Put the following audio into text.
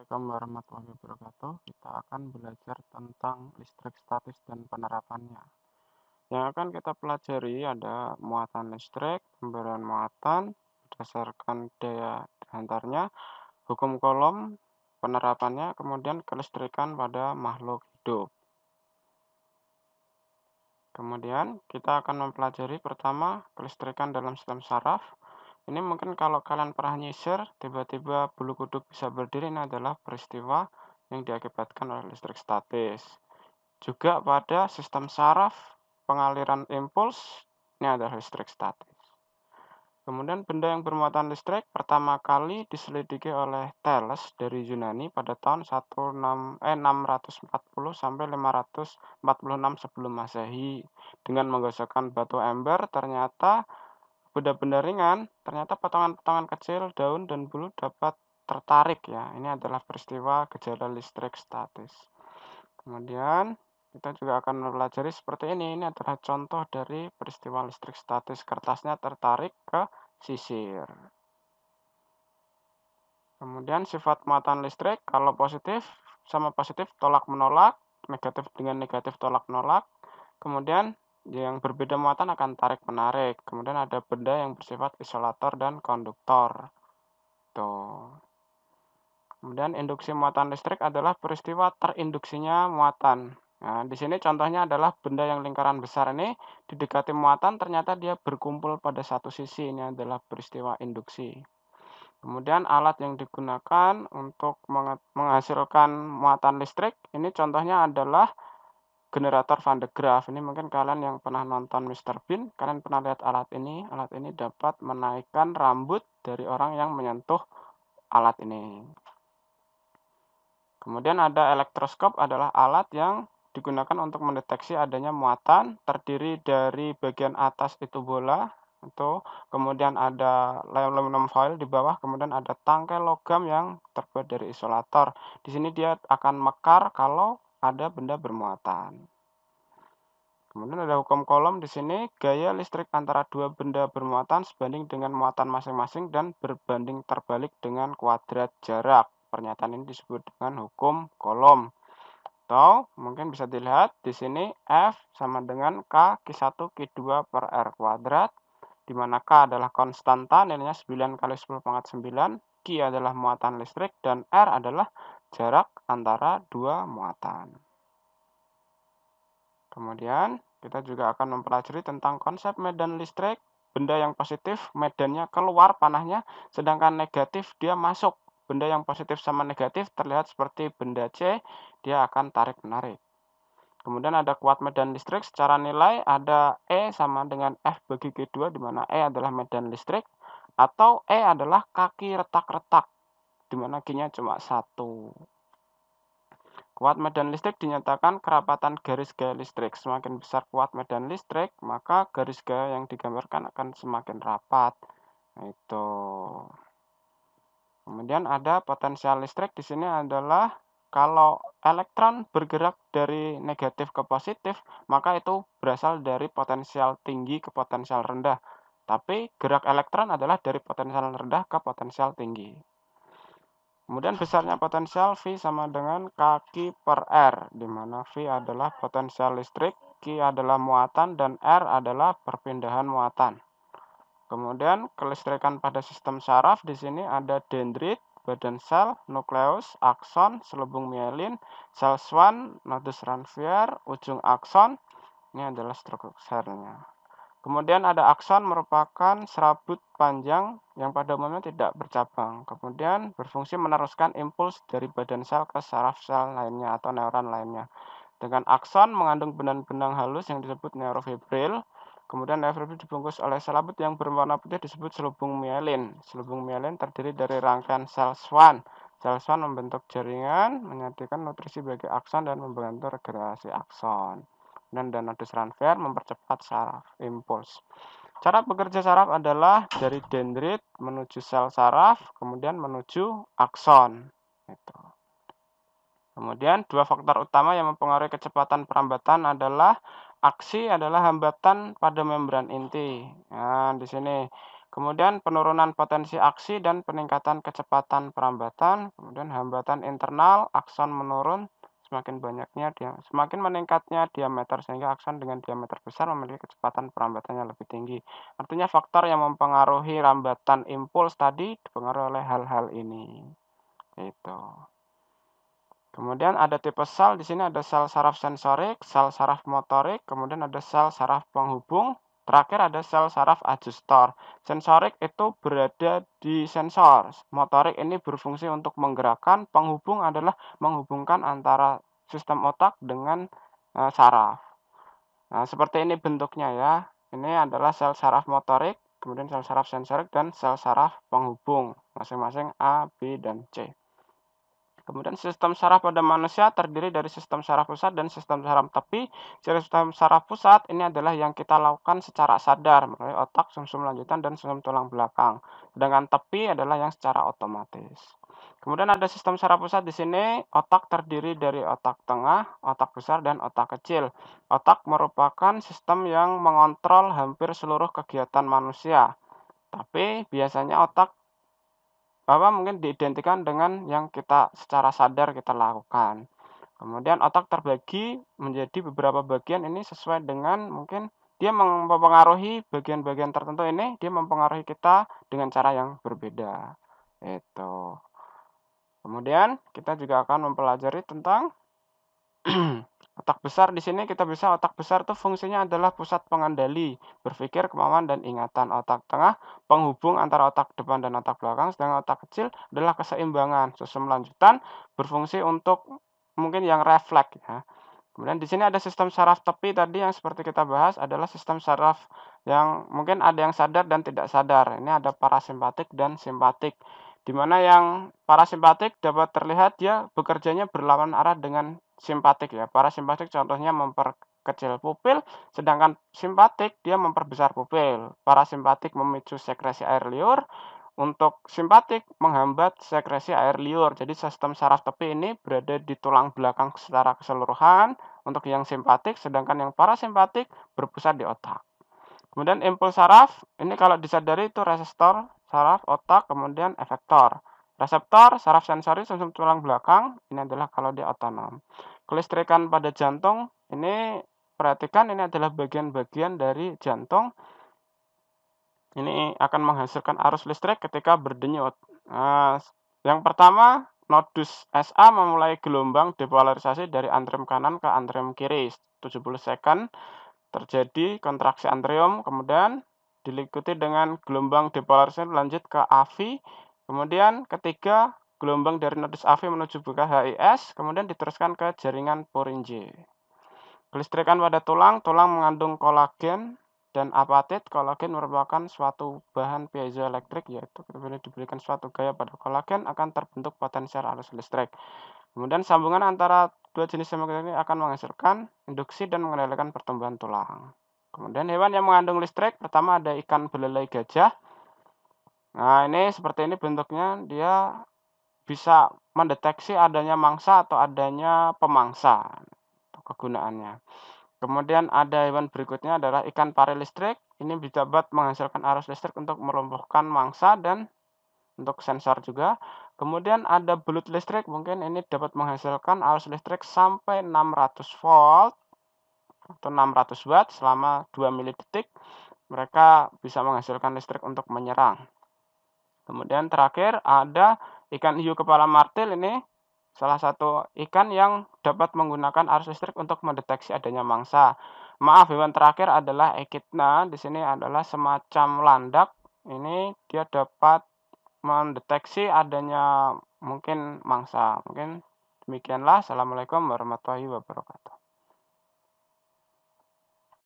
Assalamualaikum warahmatullahi wabarakatuh. Kita akan belajar tentang listrik statis dan penerapannya. Yang akan kita pelajari ada muatan listrik, pemberian muatan berdasarkan daya antarnya, hukum Coulomb, penerapannya, kemudian kelistrikan pada makhluk hidup. Kemudian kita akan mempelajari pertama kelistrikan dalam sistem saraf. Ini mungkin kalau kalian pernah nyisir, tiba-tiba bulu kuduk bisa berdiri, ini adalah peristiwa yang diakibatkan oleh listrik statis. Juga pada sistem saraf, pengaliran impuls, ini adalah listrik statis. Kemudian benda yang bermuatan listrik pertama kali diselidiki oleh Thales dari Yunani pada tahun 640 sampai 546 sebelum Masehi. Dengan menggosokkan batu ember, ternyata benda-benda ringan, ternyata potongan-potongan kecil, daun, dan bulu dapat tertarik ya. Ini adalah peristiwa gejala listrik statis. Kemudian kita juga akan mempelajari seperti ini. Ini adalah contoh dari peristiwa listrik statis. Kertasnya tertarik ke sisir. Kemudian sifat muatan listrik, kalau positif sama positif tolak menolak, negatif dengan negatif tolak menolak. Kemudian yang berbeda muatan akan tarik menarik. Kemudian ada benda yang bersifat isolator dan konduktor. Tuh. Kemudian induksi muatan listrik adalah peristiwa terinduksinya muatan. Nah, di sini contohnya adalah benda yang lingkaran besar ini didekati muatan, ternyata dia berkumpul pada satu sisi. Ini adalah peristiwa induksi. Kemudian alat yang digunakan untuk menghasilkan muatan listrik, ini contohnya adalah generator Van de Graaff. Ini mungkin kalian yang pernah nonton Mr. Bean, kalian pernah lihat alat ini. Alat ini dapat menaikkan rambut dari orang yang menyentuh alat ini. Kemudian ada elektroskop, adalah alat yang digunakan untuk mendeteksi adanya muatan, terdiri dari bagian atas itu bola, kemudian ada aluminium foil di bawah, kemudian ada tangkai logam yang terbuat dari isolator. Di sini dia akan mekar kalau ada benda bermuatan. Kemudian ada hukum Coulomb di sini, gaya listrik antara dua benda bermuatan sebanding dengan muatan masing-masing dan berbanding terbalik dengan kuadrat jarak. Pernyataan ini disebut dengan hukum Coulomb. Atau mungkin bisa dilihat di sini F sama dengan K Q1 Q2 per R kuadrat, di mana K adalah konstanta, nilainya 9 kali 10 pangkat 9, Q adalah muatan listrik, dan R adalah jarak antara dua muatan. Kemudian kita juga akan mempelajari tentang konsep medan listrik. Benda yang positif medannya keluar panahnya, sedangkan negatif dia masuk. Benda yang positif sama negatif terlihat seperti benda C, dia akan tarik-menarik. Kemudian ada kuat medan listrik, secara nilai ada E sama dengan F bagi Q2, di mana E adalah medan listrik, atau E adalah kaki retak-retak, di mana Q-nya cuma 1. Kuat medan listrik dinyatakan kerapatan garis gaya listrik. Semakin besar kuat medan listrik, maka garis gaya yang digambarkan akan semakin rapat. Itu. Kemudian ada potensial listrik. Di sini adalah kalau elektron bergerak dari negatif ke positif, maka itu berasal dari potensial tinggi ke potensial rendah. Tapi gerak elektron adalah dari potensial rendah ke potensial tinggi. Kemudian besarnya potensial V sama dengan Kq per R, di mana V adalah potensial listrik, Q adalah muatan, dan R adalah perpindahan muatan. Kemudian kelistrikan pada sistem saraf, di sini ada dendrit, badan sel, nukleus, akson, selubung mielin, sel Schwann, nodus Ranvier, ujung akson, ini adalah struktur selnya. Kemudian ada akson, merupakan serabut panjang yang pada umumnya tidak bercabang. Kemudian berfungsi meneruskan impuls dari badan sel ke saraf sel lainnya atau neuron lainnya. Dengan akson mengandung benang-benang halus yang disebut neurofibril. Kemudian neurofibril dibungkus oleh selaput yang berwarna putih disebut selubung mielin. Selubung mielin terdiri dari rangkaian sel Schwann. Sel Schwann membentuk jaringan, menyediakan nutrisi bagi akson dan membantu regenerasi akson. Dan nodus Ranvier mempercepat saraf impuls. Cara bekerja saraf adalah dari dendrit menuju sel saraf, kemudian menuju akson. Kemudian dua faktor utama yang mempengaruhi kecepatan perambatan adalah aksi adalah hambatan pada membran inti. Nah, di sini Kemudian penurunan potensi aksi dan peningkatan kecepatan perambatan, kemudian hambatan internal, akson menurun, semakin meningkatnya diameter sehingga akson dengan diameter besar memiliki kecepatan perambatannya lebih tinggi. Artinya faktor yang mempengaruhi rambatan impuls tadi dipengaruhi oleh hal-hal ini. Itu. Kemudian ada tipe sel, di sini ada sel saraf sensorik, sel saraf motorik, kemudian ada sel saraf penghubung, terakhir ada sel saraf adjustor. Sensorik itu berada di sensor, motorik ini berfungsi untuk menggerakkan, penghubung adalah menghubungkan antara sistem otak dengan saraf. Nah, seperti ini bentuknya ya. Ini adalah sel saraf motorik, kemudian sel saraf sensorik, dan sel saraf penghubung, masing-masing A, B, dan C. Kemudian sistem saraf pada manusia terdiri dari sistem saraf pusat dan sistem saraf tepi. Sistem saraf pusat ini adalah yang kita lakukan secara sadar melalui otak, sumsum lanjutan, dan sumsum tulang belakang. Sedangkan tepi adalah yang secara otomatis. Kemudian ada sistem saraf pusat di sini, otak terdiri dari otak tengah, otak besar, dan otak kecil. Otak merupakan sistem yang mengontrol hampir seluruh kegiatan manusia. Tapi biasanya otak mungkin diidentikan dengan yang kita secara sadar kita lakukan. Kemudian otak terbagi menjadi beberapa bagian ini sesuai dengan mungkin dia mempengaruhi bagian-bagian tertentu ini, dia mempengaruhi kita dengan cara yang berbeda. Itu. Kemudian kita juga akan mempelajari tentang otak besar. Di sini kita bisa otak besar itu fungsinya adalah pusat pengendali, berpikir, kemauan, dan ingatan. Otak tengah penghubung antara otak depan dan otak belakang, sedangkan otak kecil adalah keseimbangan. Sumsum lanjutan berfungsi untuk mungkin yang refleks ya. Kemudian di sini ada sistem saraf tepi tadi yang seperti kita bahas adalah sistem saraf yang mungkin ada yang sadar dan tidak sadar. Ini ada parasimpatik dan simpatik. Di mana yang parasimpatik dapat terlihat dia bekerjanya berlawanan arah dengan simpatik ya. Parasimpatik contohnya memperkecil pupil, sedangkan simpatik dia memperbesar pupil. Parasimpatik memicu sekresi air liur, untuk simpatik menghambat sekresi air liur. Jadi sistem saraf tepi ini berada di tulang belakang secara keseluruhan untuk yang simpatik, sedangkan yang parasimpatik berpusat di otak. Kemudian impuls saraf, ini kalau disadari itu reseptor saraf otak, kemudian efektor. Reseptor saraf sensori sumsum tulang belakang, ini adalah kalau dia otonom. Kelistrikan pada jantung, ini perhatikan ini adalah bagian-bagian dari jantung. Ini akan menghasilkan arus listrik ketika berdenyut. Yang pertama, nodus SA memulai gelombang depolarisasi dari antrium kanan ke antrium kiri. 70 second terjadi kontraksi antrium, kemudian diikuti dengan gelombang depolarisasi lanjut ke AV. Kemudian ketiga, gelombang dari nodus AV menuju buka HIS, kemudian diteruskan ke jaringan Purkinje. Kelistrikan pada tulang mengandung kolagen dan apatit. Kolagen merupakan suatu bahan piezoelektrik, yaitu ketika diberikan suatu gaya pada kolagen akan terbentuk potensial arus listrik. Kemudian sambungan antara dua jenis semikonduktор ini akan menghasilkan induksi dan mengendalikan pertumbuhan tulang. Kemudian hewan yang mengandung listrik, pertama ada ikan belelai gajah. Nah, ini seperti ini bentuknya, dia bisa mendeteksi adanya mangsa atau adanya pemangsa. Kegunaannya. Kemudian ada hewan berikutnya adalah ikan pari listrik. Ini dapat menghasilkan arus listrik untuk melumpuhkan mangsa dan untuk sensor juga. Kemudian ada belut listrik, mungkin ini dapat menghasilkan arus listrik sampai 600 volt atau 600 watt selama 2 milidetik. Mereka bisa menghasilkan listrik untuk menyerang. Kemudian terakhir ada ikan hiu kepala martil, ini salah satu ikan yang dapat menggunakan arus listrik untuk mendeteksi adanya mangsa. Maaf, hewan terakhir adalah echidna. Di sini adalah semacam landak. Ini dia dapat mendeteksi adanya mungkin mangsa. Mungkin demikianlah. Assalamualaikum warahmatullahi wabarakatuh.